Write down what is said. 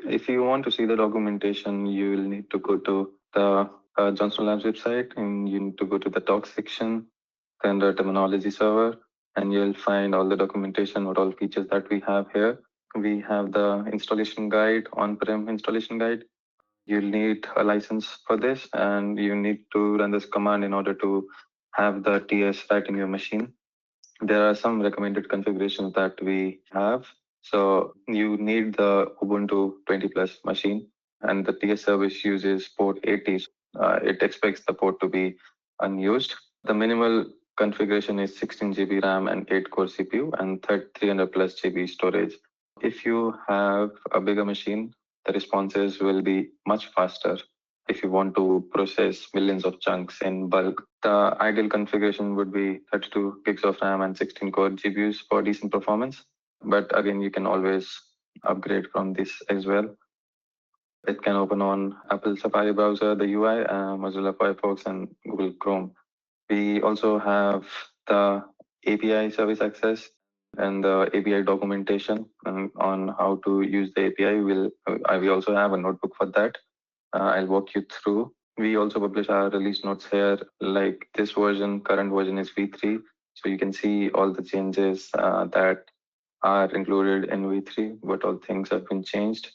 If you want to see the documentation, you will need to go to the Johnson Labs website, and you need to go to the docs section, then the terminology server, and you'll find all the documentation, what all features that we have here. We have the installation guide, on-prem installation guide. You'll need a license for this, and you need to run this command in order to have the TS right in your machine. There are some recommended configurations that we have. So you need the Ubuntu 20 plus machine, and the TS service uses port 80. It expects the port to be unused. The minimal configuration is 16 GB RAM and 8 core CPU and 300 plus GB storage. If you have a bigger machine, the responses will be much faster if you want to process millions of chunks in bulk. The ideal configuration would be 32 gigs of RAM and 16 core GPUs for decent performance. But again, you can always upgrade from this as well. It can open on Apple Safari browser, the UI, Mozilla Firefox, and Google Chrome. We also have the API service access and the API documentation on how to use the API. We also have a notebook for that. I'll walk you through. We also publish our release notes here. Like this version, current version is V3. So you can see all the changes that are included in V3, what all things have been changed.